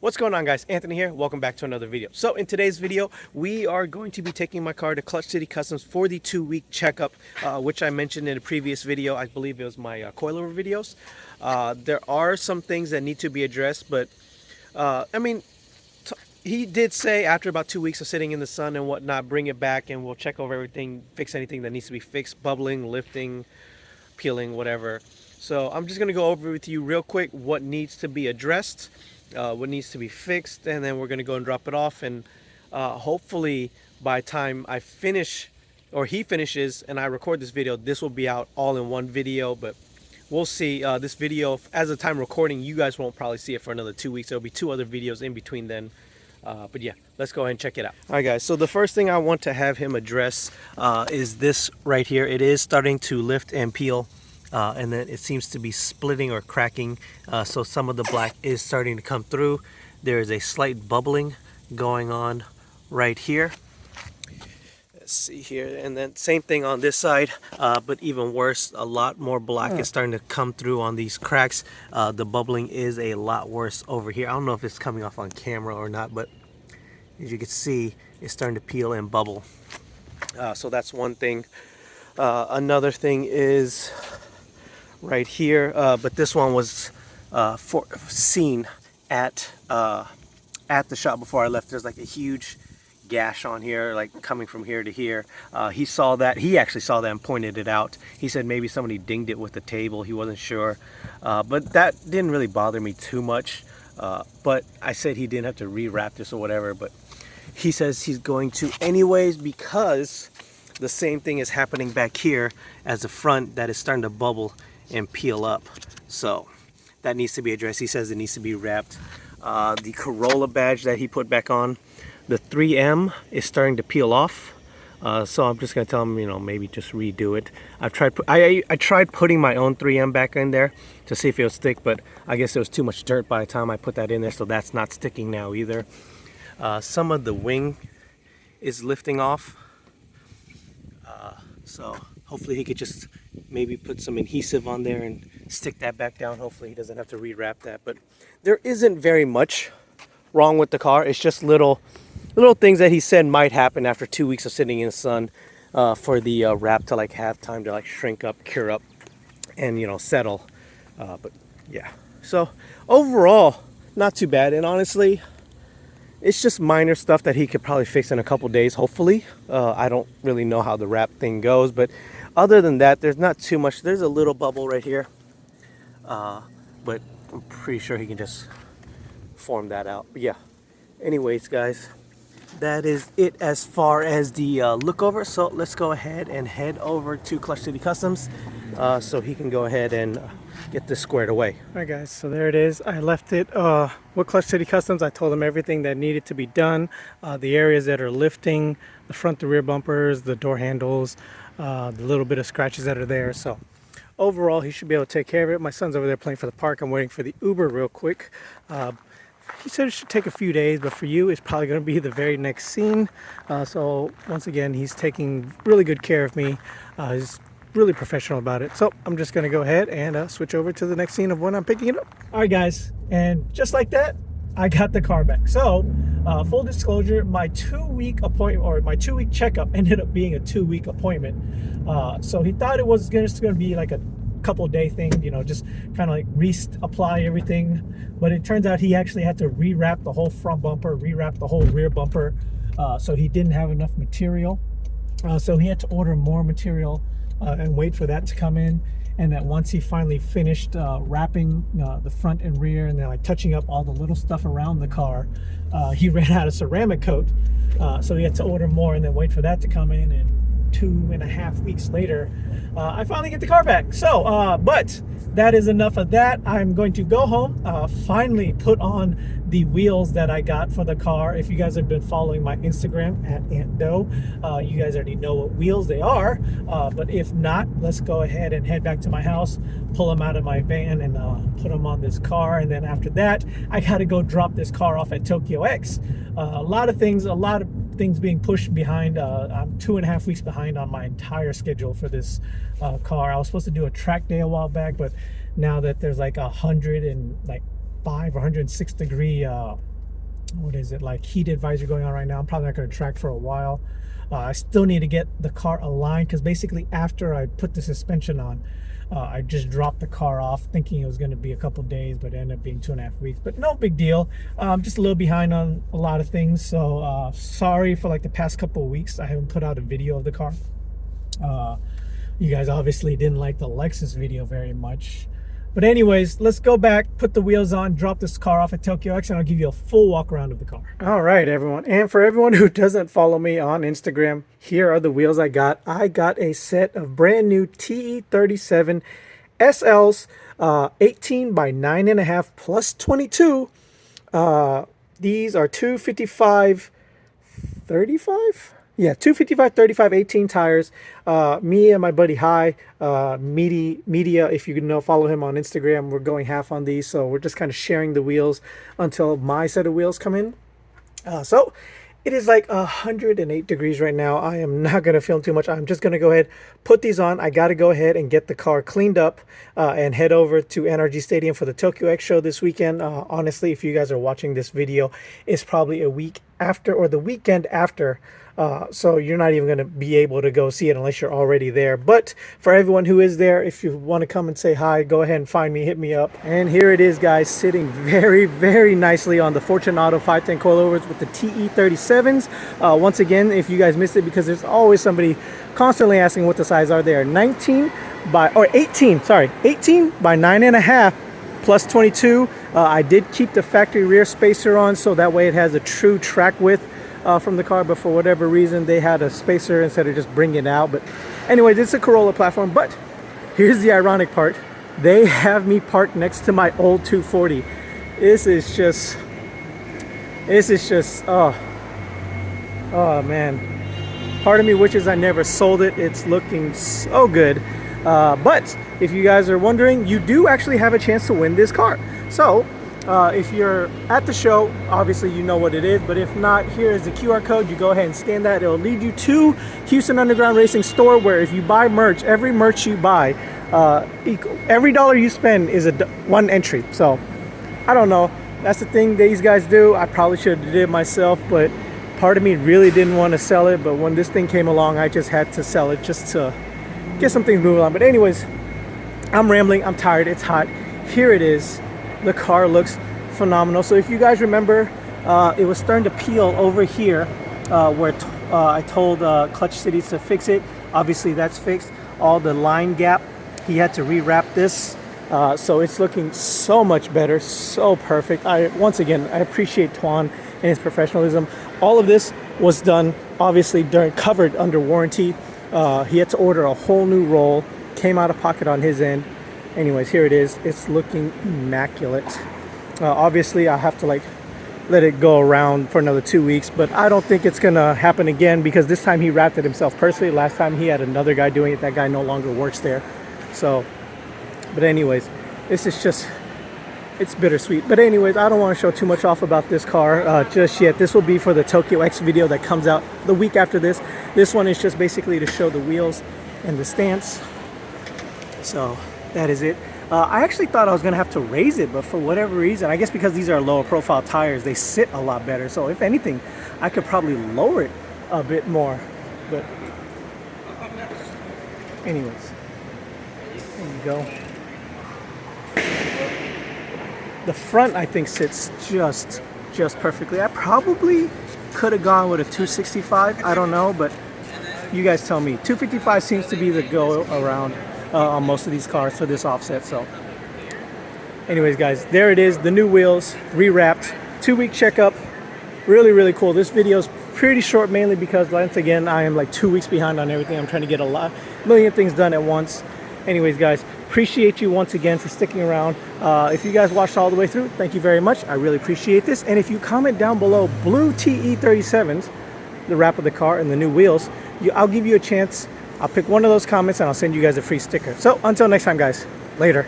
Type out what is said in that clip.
What's going on, guys? Anthony here. Welcome back to another video. So in today's video, we are going to be taking my car to Clutch City Customs for the 2-week checkup, which I mentioned in a previous video. I believe it was my coilover videos. There are some things that need to be addressed, but he did say after about 2 weeks of sitting in the sun and whatnot, bring it back and we'll check over everything, fix anything that needs to be fixed, bubbling, lifting, peeling, whatever. So I'm just going to go over with you real quick what needs to be addressed, what needs to be fixed, and then we're going to go and drop it off. And hopefully by the time I finish, or he finishes, and I record this video, this will be out all in one video. But we'll see. This video, as of time recording, you guys won't probably see it for another 2 weeks. There'll be 2 other videos in between then. But yeah, let's go ahead and check it out. All right, guys, so the first thing I want to have him address is this right here. It is starting to lift and peel, and then it seems to be splitting or cracking. So some of the black is starting to come through. There is a slight bubbling going on right here. Let's see here, and then same thing on this side, but even worse, a lot more black is starting to come through on these cracks. The bubbling is a lot worse over here. I don't know if it's coming off on camera or not, but as you can see, it's starting to peel and bubble. So that's one thing. Another thing is right here, but this one was seen at the shop before I left. There's like a huge gash on here, like coming from here to here. He saw that. He actually saw that and pointed it out. He said maybe somebody dinged it with the table. He wasn't sure, but that didn't really bother me too much. But I said he didn't have to rewrap this or whatever, but he says he's going to anyways, because the same thing is happening back here as the front, that is starting to bubble and peel up. So that needs to be addressed. He says it needs to be wrapped. The Corolla badge that he put back on, the 3M is starting to peel off. So I'm just gonna tell him, you know, maybe just redo it. I tried putting my own 3M back in there to see if it would stick, but I guess there was too much dirt by the time I put that in there, so that's not sticking now either. Some of the wing is lifting off, so hopefully he could just maybe put some adhesive on there and stick that back down. Hopefully he doesn't have to rewrap that. But there isn't very much wrong with the car. It's just little things that he said might happen after 2 weeks of sitting in the sun, for the wrap to like have time to like shrink up, cure up, and, you know, settle. But yeah, so overall not too bad. And honestly, it's just minor stuff that he could probably fix in a couple days, hopefully. I don't really know how the wrap thing goes, but other than that, there's not too much. There's a little bubble right here, but I'm pretty sure he can just form that out. But yeah, anyways, guys, that is it as far as the look over. So let's go ahead and head over to Clutch City Customs, so he can go ahead and get this squared away. All right, guys, so there it is. I left it with Clutch City Customs. I told them everything that needed to be done, the areas that are lifting, the front to rear bumpers, the door handles, the little bit of scratches that are there. So overall, he should be able to take care of it. My son's over there playing for the park. I'm waiting for the Uber real quick. He said it should take a few days, but for you, it's probably going to be the very next scene. So once again, he's taking really good care of me. He's really professional about it. So I'm just going to go ahead and switch over to the next scene of when I'm picking it up. All right, guys, and just like that, I got the car back. So full disclosure, my 2-week appointment, or my 2-week checkup, ended up being a 2-week appointment. So he thought it was just going to be like a couple-day thing, you know, just kind of like reapply everything. But it turns out he actually had to rewrap the whole front bumper, rewrap the whole rear bumper. So he didn't have enough material. So he had to order more material and wait for that to come in. And that once he finally finished wrapping the front and rear, and then like touching up all the little stuff around the car, he ran out of ceramic coat. So he had to order more and then wait for that to come in. And 2.5 weeks later, I finally get the car back. So but that is enough of that. I'm going to go home, finally put on the wheels that I got for the car. If you guys have been following my Instagram at Aunt Doe, you guys already know what wheels they are. But if not, let's go ahead and head back to my house, pull them out of my van, and put them on this car. And then after that, I got to go drop this car off at Tokyo X. A lot of things being pushed behind. I'm 2.5 weeks behind on my entire schedule for this car. I was supposed to do a track day a while back, but now that there's like 105 or 106 degree what is it, like heat advisory going on right now. I'm probably not going to track for a while. I still need to get the car aligned, because basically after I put the suspension on, I just dropped the car off thinking it was going to be a couple days, but it ended up being 2.5 weeks. But no big deal. Just a little behind on a lot of things. So sorry for like the past couple of weeks I haven't put out a video of the car. You guys obviously didn't like the Lexus video very much. But anyways, let's go back, put the wheels on, drop this car off at Tokyo X, and I'll give you a full walk around of the car. All right, everyone. And for everyone who doesn't follow me on Instagram, here are the wheels I got. I got a set of brand new TE37SLs, 18 by 9.5 plus 22. These are 255/35? Yeah, 255/35 18 tires. Me and my buddy Media, if you follow him on Instagram, we're going half on these, so we're just kind of sharing the wheels until my set of wheels come in. So it is like 108 degrees right now. I am not going to film too much. I'm just going to go ahead, put these on. I got to go ahead and get the car cleaned up and head over to NRG Stadium for the Tokyo X show this weekend. Honestly, if you guys are watching this video, it's probably a week after or the weekend after. So you're not even going to be able to go see it unless you're already there. But for everyone who is there, if you want to come and say hi, go ahead and find me, hit me up. And here it is, guys, sitting very, very nicely on the Fortunato 510 coilovers with the TE37s. Once again, if you guys missed it, because there's always somebody constantly asking what the size are. They are 18 by 9.5 plus 22. I did keep the factory rear spacer on, so that way it has a true track width from the car, but for whatever reason they had a spacer instead of just bringing it out. But anyways, it's a Corolla platform. But here's the ironic part: they have me parked next to my old 240. This is just oh man, part of me wishes I never sold it. It's looking so good. But if you guys are wondering, you do actually have a chance to win this car. So if you're at the show, obviously you know what it is, but if not, here is the QR code. You go ahead and scan that. It'll lead you to Houston Underground Racing store, where if you buy merch, every merch you buy, every dollar you spend is one entry. So I don't know, that's the thing these guys do. I probably should have did it myself, but part of me really didn't want to sell it. But when this thing came along, I just had to sell it just to get some things moving on. But anyways, I'm rambling, I'm tired, it's hot. Here it is. The car looks phenomenal. So if you guys remember, it was starting to peel over here where I told Clutch City to fix it. Obviously that's fixed. All the line gap, he had to rewrap this. So it's looking so much better, so perfect. Once again, I appreciate Tuan and his professionalism. All of this was done, obviously, covered under warranty. He had to order a whole new roll, came out of pocket on his end. Anyways, here it is. It's looking immaculate. Obviously, I have to let it go around for another 2 weeks, but I don't think it's gonna happen again, because this time he wrapped it himself personally. Last time he had another guy doing it. That guy no longer works there. So, but anyways, this is just, it's bittersweet. But anyways, I don't want to show too much off about this car just yet. This will be for the Tokyo X video that comes out the week after this. This one is just basically to show the wheels and the stance. So that is it. I actually thought I was gonna have to raise it, but for whatever reason, I guess because these are lower profile tires, they sit a lot better. So if anything, I could probably lower it a bit more. But anyways, there you go. The front, I think, sits just perfectly. I probably could have gone with a 265. I don't know, but you guys tell me. 255 seems to be the go around on most of these cars for this offset. So anyways, guys, there it is, the new wheels rewrapped, 2-week checkup. Really cool. This video is pretty short, mainly because once again I am like 2 weeks behind on everything. I'm trying to get a million things done at once. Anyways, guys, appreciate you once again for sticking around. If you guys watched all the way through, thank you very much. I really appreciate this. And if you comment down below blue TE37s, the wrap of the car and the new wheels, I'll give you a chance. I'll pick one of those comments and I'll send you guys a free sticker. So until next time, guys, later.